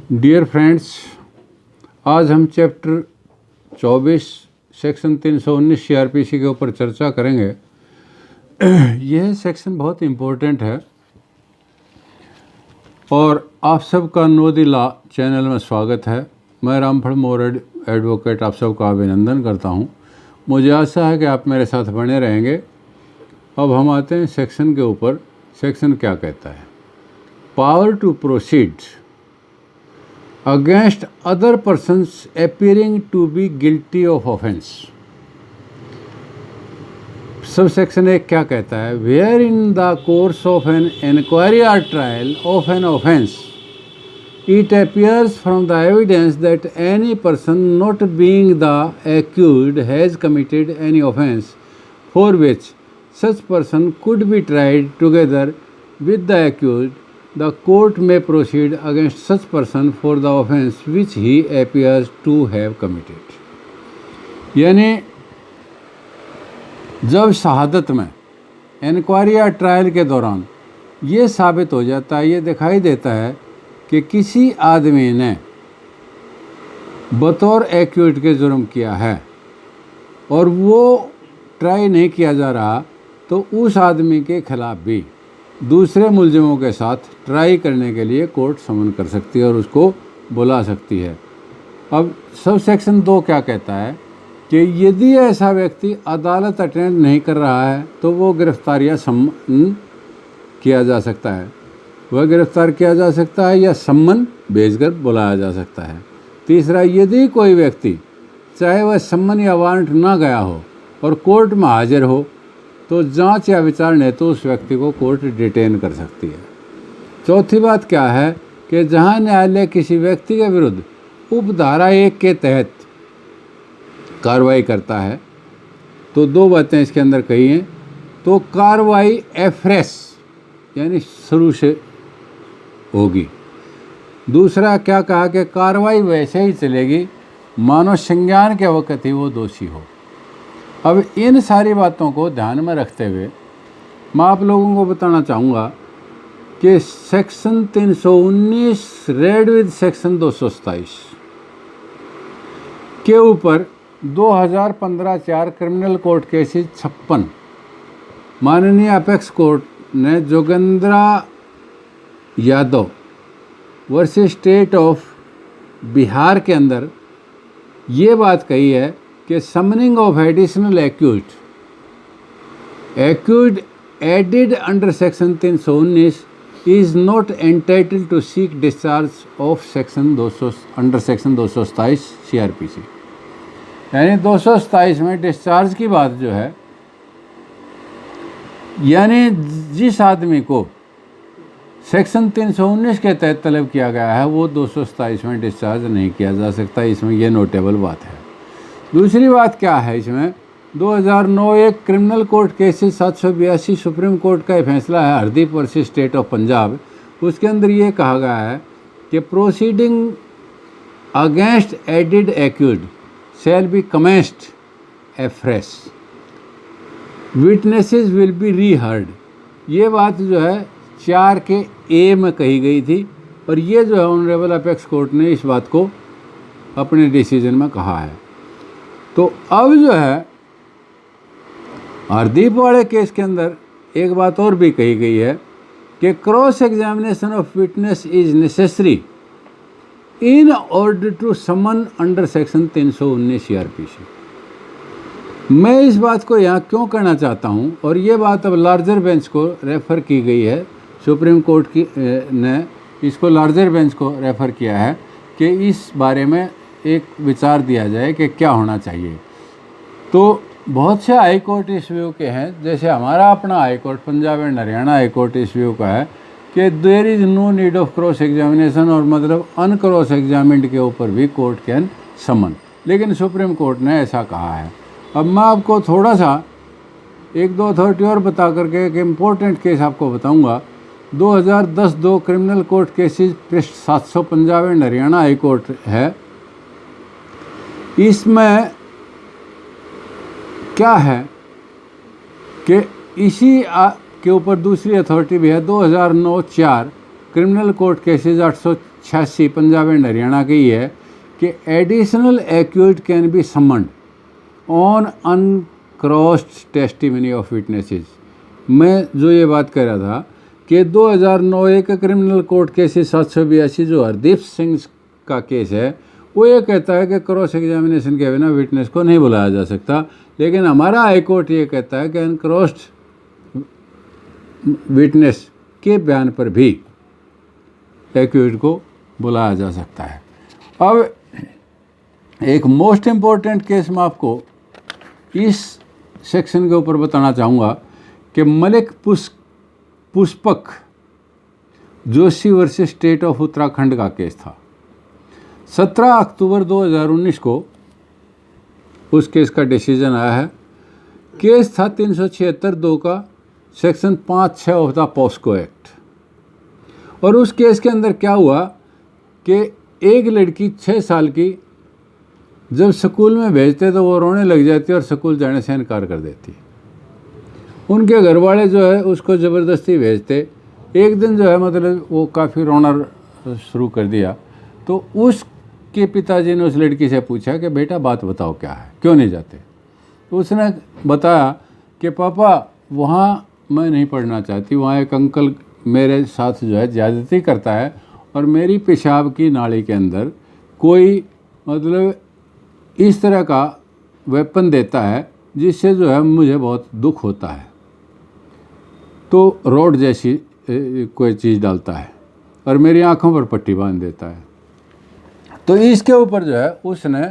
Dear friends, आज हम chapter 24 section 319 CrPC के ऊपर चर्चा करेंगे। यह सेक्शन बहुत इम्पोर्टेंट है और आप सबका नो द लॉ चैनल में स्वागत है। मैं रामफल मोर एडवोकेट आप सबका अभिनंदन करता हूं। मुझे आशा है कि आप मेरे साथ बने रहेंगे। अब हम आते हैं सेक्शन के ऊपर। सेक्शन क्या कहता है? Power to proceed against other persons appearing to be guilty of offence। Sub section एक क्या कहता है? Where in the course of an inquiry or trial of an offence it appears from the evidence that any person not being the accused has committed any offence for which such person could be tried together with the accused, the court may proceed against such person for the offence which he appears to have committed। यानी जब शहादत में inquiry या trial के दौरान ये साबित हो जाता है, ये दिखाई देता है कि किसी आदमी ने बतौर एक्यूट के जुर्म किया है और वो ट्राई नहीं किया जा रहा, तो उस आदमी के खिलाफ भी दूसरे मुलजिमों के साथ ट्राई करने के लिए कोर्ट समन कर सकती है और उसको बुला सकती है। अब सब सेक्शन 2 क्या कहता है कि यदि ऐसा व्यक्ति अदालत अटेंड नहीं कर रहा है तो वो गिरफ्तार या सम्मन किया जा सकता है। वह गिरफ्तार किया जा सकता है या सम्मन भेजकर बुलाया जा सकता है। तीसरा, यदि कोई व्यक्ति चाहे वह सम्मन या वारंट ना गया हो और कोर्ट में हाजिर हो तो जांच या विचारणा हेतु उस व्यक्ति को कोर्ट डिटेन कर सकती है। चौथी बात क्या है कि जहां न्यायालय किसी व्यक्ति के विरुद्ध उपधारा 1 के तहत कार्रवाई करता है तो 2 बातें इसके अंदर कही हैं। तो कार्रवाई एफ्रेश यानी शुरू से होगी। दूसरा क्या कहा कि कार्रवाई वैसे ही चलेगी मानो संज्ञान के वक़्त ही वो दोषी हो। अब इन सारी बातों को ध्यान में रखते हुए मैं आप लोगों को बताना चाहूँगा कि सेक्शन 319 रेड विद सेक्शन 227 के ऊपर 2015-4 क्रिमिनल कोर्ट केसेस 56 माननीय अपेक्स कोर्ट ने Jogendra Yadav versus state of Bihar के अंदर ये बात कही है कि summoning of additional accused added under section 319 is not entitled to seek discharge of section 200 under section 227 CrPC. यानी 227 में डिस्चार्ज की बात जो है, यानी जिस आदमी को सेक्शन 319 के तहत तलब किया गया है वो 227 में डिस्चार्ज नहीं किया जा सकता। इसमें यह नोटेबल बात है। दूसरी बात क्या है, इसमें 2009 एक criminal court cases 782 supreme court का फैसला है Hardeep versus state of Punjab. उसके अंदर ये कहा गया है कि proceeding against added accused shall be commenced afresh, witnesses will be reheard. ये बात जो है 4 के ए में कही गई थी और ये जो है ऑनरेबल अपेक्स कोर्ट ने इस बात को अपने डिसीजन में कहा है। तो अब जो है हरदीप वाले केस के अंदर एक बात और भी कही गई है कि cross examination of witness is necessary in order to summon under section 319 CrPC. मैं इस बात को यहाँ क्यों कहना चाहता हूँ और ये बात अब लार्जर बेंच को रेफ़र की गई है। सुप्रीम कोर्ट की ने इसको लार्जर बेंच को रेफ़र किया है कि इस बारे में एक विचार दिया जाए कि क्या होना चाहिए। तो बहुत से हाई कोर्ट इस व्यू के हैं, जैसे हमारा अपना high court Punjab and Haryana high court इस व्यू का है कि there is no need of cross examination, और मतलब अनक्रॉस एग्जामिन्ड के ऊपर भी कोर्ट कैन समन, लेकिन सुप्रीम कोर्ट ने ऐसा कहा है। अब मैं आपको थोड़ा सा 1-2 अथॉरिटी और बता करके एक इम्पोर्टेंट केस आपको बताऊँगा। 2010 2 क्रिमिनल कोर्ट केसेस पृष्ठ 700 Punjab and Haryana high court है। इसमें क्या है कि इसी के ऊपर दूसरी अथॉरिटी भी है। 2009-4 criminal court cases 86 Punjab and Haryana की है कि additional accused can be summoned on uncrossed testimony of witnesses. मैं जो ये बात कर रहा था कि 2009 एक क्रिमिनल कोर्ट केस 782 जो हरदीप सिंह का केस है, वो ये कहता है कि क्रॉस एग्जामिनेशन के बिना विटनेस को नहीं बुलाया जा सकता, लेकिन हमारा हाई कोर्ट ये कहता है कि अनक्रॉस्ड विटनेस के बयान पर भी एक्यूट को बुलाया जा सकता है। अब एक मोस्ट इम्पोर्टेंट केस मैं आपको इस सेक्शन के ऊपर बताना चाहूँगा कि Malik Pushpak Joshi versus state of Uttarakhand का केस था। 17 अक्टूबर 2019 को उस केस का डिसीजन आया है। केस था 376(2) का section 5(6) of the POCSO act. और उस केस के अंदर क्या हुआ कि एक लड़की 6 साल की जब स्कूल में भेजते तो वो रोने लग जाती और स्कूल जाने से इनकार कर देती। उनके घर वाले जो है उसको ज़बरदस्ती भेजते। एक दिन जो है मतलब वो काफ़ी रोना शुरू कर दिया, तो उसके पिताजी ने उस लड़की से पूछा कि बेटा बात बताओ क्या है, क्यों नहीं जाते। उसने बताया कि पापा वहाँ मैं नहीं पढ़ना चाहती, वहाँ एक अंकल मेरे साथ जो है ज़्यादती करता है और मेरी पेशाब की नाली के अंदर कोई मतलब इस तरह का वेपन देता है जिससे जो है मुझे बहुत दुख होता है, तो रोड जैसी कोई चीज़ डालता है और मेरी आंखों पर पट्टी बांध देता है। तो इसके ऊपर जो है उसने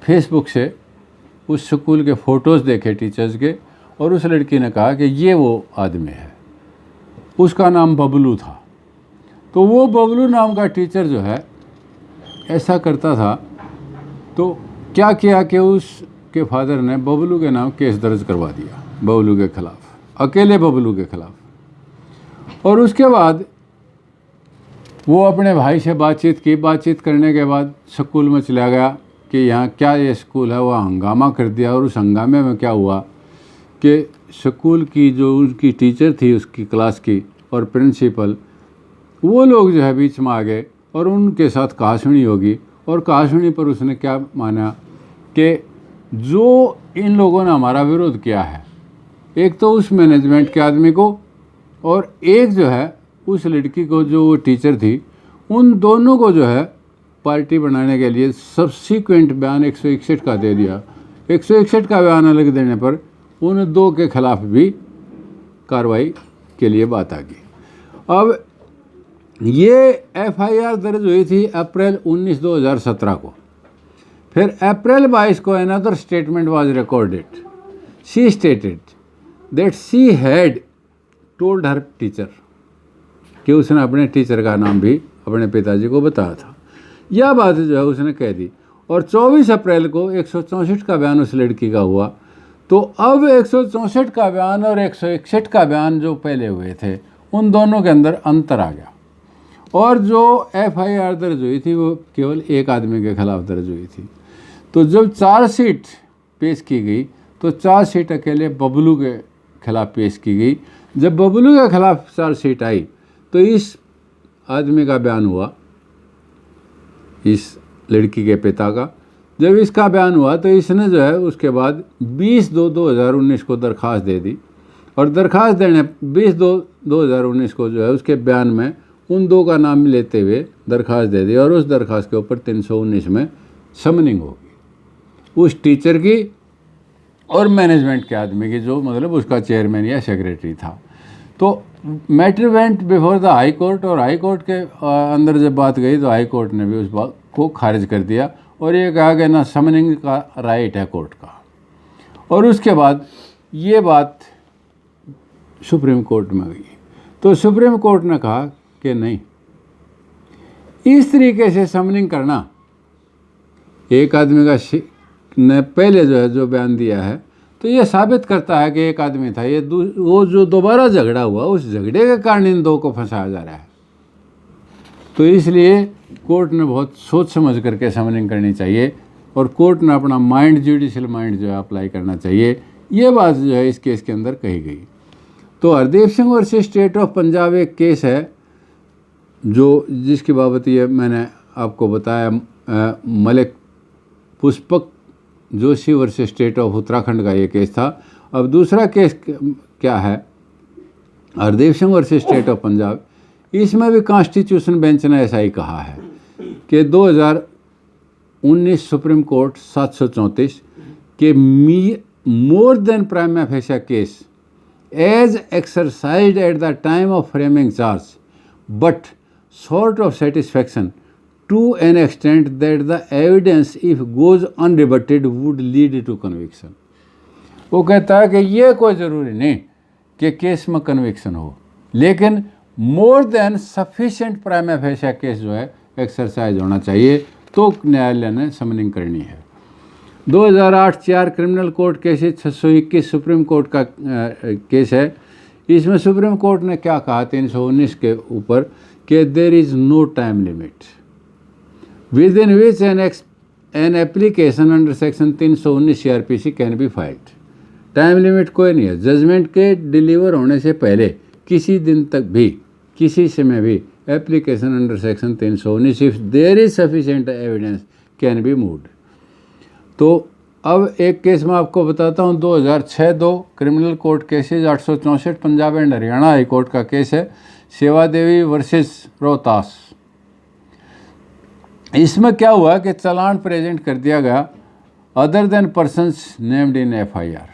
फेसबुक से उस स्कूल के फ़ोटोज़ देखे टीचर्स के, और उस लड़की ने कहा कि ये वो आदमी है। उसका नाम बबलू था। तो वो बबलू नाम का टीचर जो है ऐसा करता था, तो क्या किया कि उसके फादर ने बबलू के नाम केस दर्ज करवा दिया, बबलू के ख़िलाफ़, अकेले बबलू के ख़िलाफ़। और उसके बाद वो अपने भाई से बातचीत करने के बाद स्कूल में चला गया कि यहाँ क्या ये स्कूल है। वह हंगामा कर दिया, और उस हंगामे में क्या हुआ कि स्कूल की जो उनकी टीचर थी उसकी क्लास की और प्रिंसिपल, वो लोग जो है बीच में आ गए और उनके साथ कहासुनी होगी। और कहासुनी पर उसने क्या माना कि जो इन लोगों ने हमारा विरोध किया है, एक तो उस मैनेजमेंट के आदमी को और एक जो है उस लड़की को जो वो टीचर थी, उन दोनों को जो है पार्टी बनाने के लिए सब्सिक्वेंट बयान 161 का दे दिया। 161 का बयान अलग देने पर उन दो के खिलाफ भी कार्रवाई के लिए बात आ गई। अब ये एफआईआर दर्ज हुई थी अप्रैल 19, 2017 को। फिर अप्रैल 22 को another statement was recorded. She stated that she had told her teacher, कि उसने अपने टीचर का नाम भी अपने पिताजी को बताया था। यह बात जो है उसने कह दी। और 24 अप्रैल को 164 का बयान उस लड़की का हुआ। तो अब 164 का बयान और 161 का बयान जो पहले हुए थे, उन दोनों के अंदर अंतर आ गया। और जो एफआईआर दर्ज हुई थी वो केवल एक आदमी के खिलाफ दर्ज हुई थी। तो जब चार्जशीट पेश की गई तो चार्जशीट अकेले बबलू के खिलाफ पेश की गई। जब बबलू के खिलाफ चार्जशीट आई तो इस आदमी का बयान हुआ, इस लड़की के पिता का। जब इसका बयान हुआ तो इसने जो है उसके बाद 20/2/2019 को दरख्वास्त दे दी। और दरख्वास्त देने 20/2/2019 को जो है उसके बयान में उन दो का नाम लेते हुए दरख्वास्त दे दी। और उस दरख्वास्त के ऊपर 319 में समनिंग होगी उस टीचर की और मैनेजमेंट के आदमी की, जो मतलब उसका चेयरमैन या सेक्रेटरी था। तो matter went before the high court, और हाई कोर्ट के अंदर जब बात गई तो हाई कोर्ट ने भी उस बात को खारिज कर दिया और ये कहा कि ना समनिंग का राइट है कोर्ट का। और उसके बाद ये बात सुप्रीम कोर्ट में गई तो सुप्रीम कोर्ट ने कहा कि नहीं, इस तरीके से समनिंग करना, एक आदमी का ने पहले जो है जो बयान दिया है तो ये साबित करता है कि एक आदमी था, ये वो जो दोबारा झगड़ा हुआ उस झगड़े के कारण इन दो को फंसाया जा रहा है। तो इसलिए कोर्ट ने बहुत सोच समझ करके समनिंग करनी चाहिए और कोर्ट ने अपना माइंड, जुडिशियल माइंड जो है अप्लाई करना चाहिए। ये बात जो है इस केस के अंदर कही गई। तो Hardeep Singh versus state of Punjab एक केस है जो जिसकी बाबत ये मैंने आपको बताया, Malik Pushpak Joshi versus state of Uttarakhand का ये केस था। अब दूसरा केस क्या है, Hardeep Singh versus state of Punjab. इसमें भी कॉन्स्टिट्यूशन बेंच ने ऐसा ही कहा है कि 2019 सुप्रीम कोर्ट 734 के more than prima facie case as exercised at the time of framing charge but short of satisfaction to an extent that the evidence if goes unrebutted would lead to conviction। वो कहता है कि ये कोई ज़रूरी नहीं कि केस में कन्विक्शन हो, लेकिन more than sufficient prima facie case जो है एक्सरसाइज होना चाहिए, तो न्यायालय ने समनिंग करनी है। 2008 4 criminal court cases 621 supreme court का केस है। इसमें सुप्रीम कोर्ट ने क्या कहा 319 के ऊपर कि there is no time limit within which an application under section 319 CRPC can be filed. Time limit कोई नहीं है, जजमेंट के डिलीवर होने से पहले किसी दिन तक भी किसी समय भी application under section 319 if there is sufficient evidence can be moved. तो अब एक केस मैं आपको बताता हूँ, 2006 2 criminal court cases 864 Punjab and Haryana high court का केस है, सेवा देवी वर्सेस रोहतास। इसमें क्या हुआ कि चालान प्रेजेंट कर दिया गया other than persons named in FIR,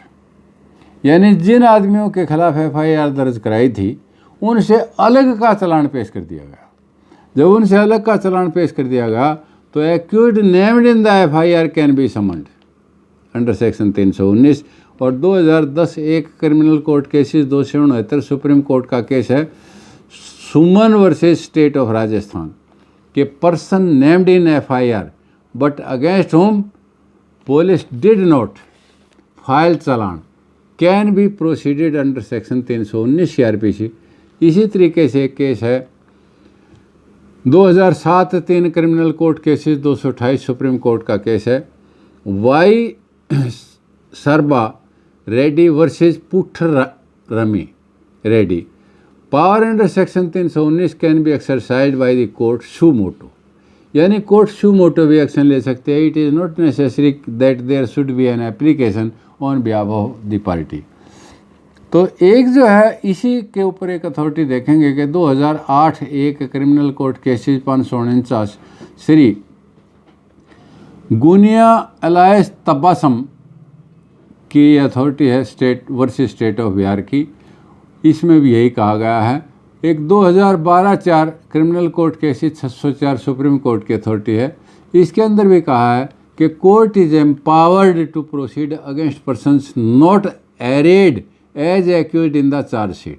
यानी जिन आदमियों के खिलाफ FIR दर्ज कराई थी उनसे अलग का चालान पेश कर दिया गया। जब उनसे अलग का चालान पेश कर दिया गया तो accused named in the FIR can be summoned under section 319। और 2010 एक criminal court cases 269 supreme court का केस है, Suman versus state of Rajasthan के person named in FIR but against whom police did not file challan can be proceeded under section 319 CRPC। इसी तरीके से एक case है 2007 3 criminal court cases 228 supreme court का case है, Y Sarba Reddy versus Puttar Rami Reddy. Power under section 319 can be exercise by the court suo motu, यानी court suo motu भी action ले सकते हैं। It is not necessary that there should be an application on behalf of the party. तो एक जो है इसी के ऊपर एक अथॉरिटी देखेंगे कि 2008 एक क्रिमिनल कोर्ट केसेस 549 श्री गुनिया अलायस तब्बासम की अथॉरिटी है state versus state of Bihar की। इसमें भी यही कहा गया है। एक 2012 4 criminal court cases 604 supreme court की अथॉरिटी है। इसके अंदर भी कहा है कि court is empowered to proceed against persons not arrayed as accused in the chargesheet,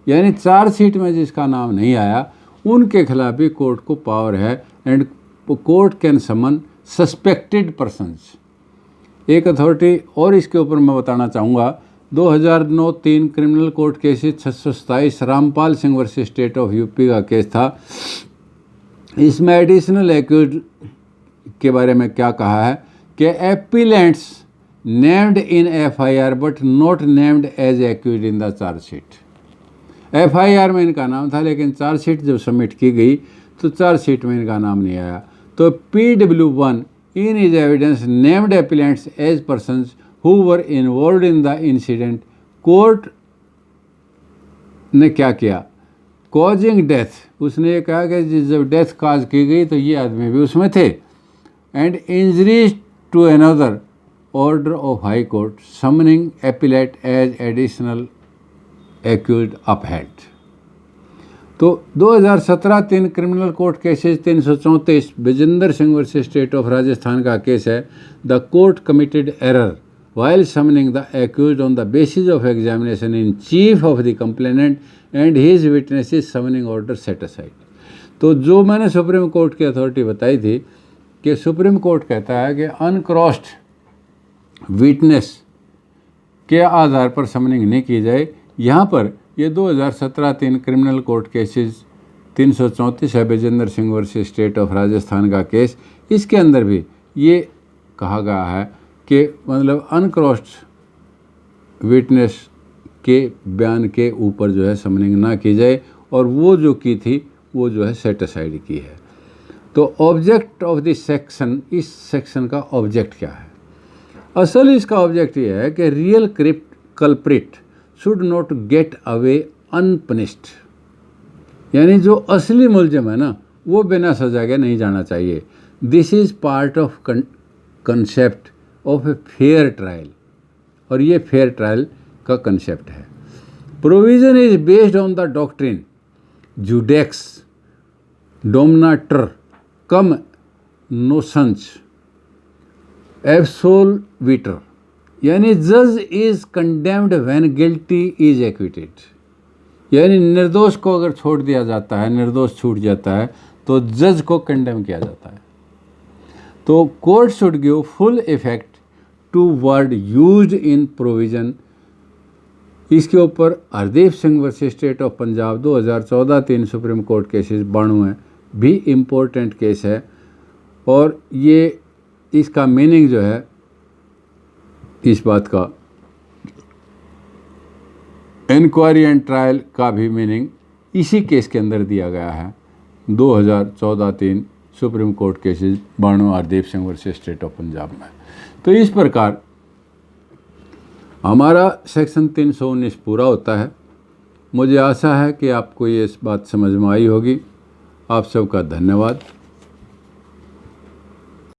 यानी चार्जशीट में जिसका नाम नहीं आया उनके खिलाफ भी कोर्ट को पावर है and court can summon suspected persons. एक अथॉरिटी और इसके ऊपर मैं बताना चाहूँगा, 2009 3 criminal court cases 627 Rampal Singh versus state of UP का केस था। इसमें एडिशनल एक्यूज्ड के बारे में क्या कहा है कि appellants named in FIR but not named as accused in the chargesheet. FIR में इनका नाम था लेकिन चार्जशीट जब सबमिट की गई तो चार्जशीट में इनका नाम नहीं आया। तो PW1 in his evidence named appellants as persons who were involved in the incident। Court ने क्या किया, कॉजिंग डेथ, उसने ये कहा कि जब डेथ काज की गई तो ये आदमी भी उसमें थे, and injuries to another order of high court summoning appellate as additional accused upheld. तो 2017 3 criminal court cases 334 Vijendra Singh versus state of Rajasthan का केस है। The court committed error while summoning the accused on the basis of examination in chief of the complainant and his witnesses summoning order set aside। तो जो मैंने supreme court की authority बताई थी कि supreme court कहता है कि अनक्रॉस्ड विटनेस के आधार पर समनिंग नहीं की जाए। यहाँ पर ये 2017 3 क्रिमिनल कोर्ट केसेस 334 है Vijendra Singh versus state of Rajasthan का केस। इसके अंदर भी ये कहा गया है कि मतलब अनक्रॉस्ड विटनेस के बयान के ऊपर जो है समनिंग ना की जाए, और वो जो की थी वो जो है सेट असाइड की है। तो ऑब्जेक्ट ऑफ दिस सेक्शन, इस सेक्शन का ऑब्जेक्ट क्या है? असल इसका ऑब्जेक्ट ये है कि real culprit should not get away unpunished, यानी जो असली मुलजिम है ना, वो बिना सजा के नहीं जाना चाहिए। This is part of concept of a fair trial, और ये फेयर ट्रायल का कंसेप्ट है। Provision is based on the doctrine जुडेक्स डोमिनाटर कम नोशंस एब्सोल्विटर, यानी जज is condemned when guilty is acquitted, यानी निर्दोष को अगर छोड़ दिया जाता है, निर्दोष छूट जाता है, तो जज को कंडेम किया जाता है। तो court should give full effect to word used in provision. इसके ऊपर Hardeep Singh versus state of Punjab 2014 3 supreme court cases 92 हैं, भी इम्पोर्टेंट केस है। और ये इसका मीनिंग जो है, इस बात का इंक्वायरी एंड ट्रायल का भी मीनिंग इसी केस के अंदर दिया गया है। 2014 3 supreme court cases 92 Hardeep Singh versus state of Punjab में। तो इस प्रकार हमारा सेक्शन 319 पूरा होता है। मुझे आशा है कि आपको ये इस बात समझ में आई होगी। आप सबका धन्यवाद।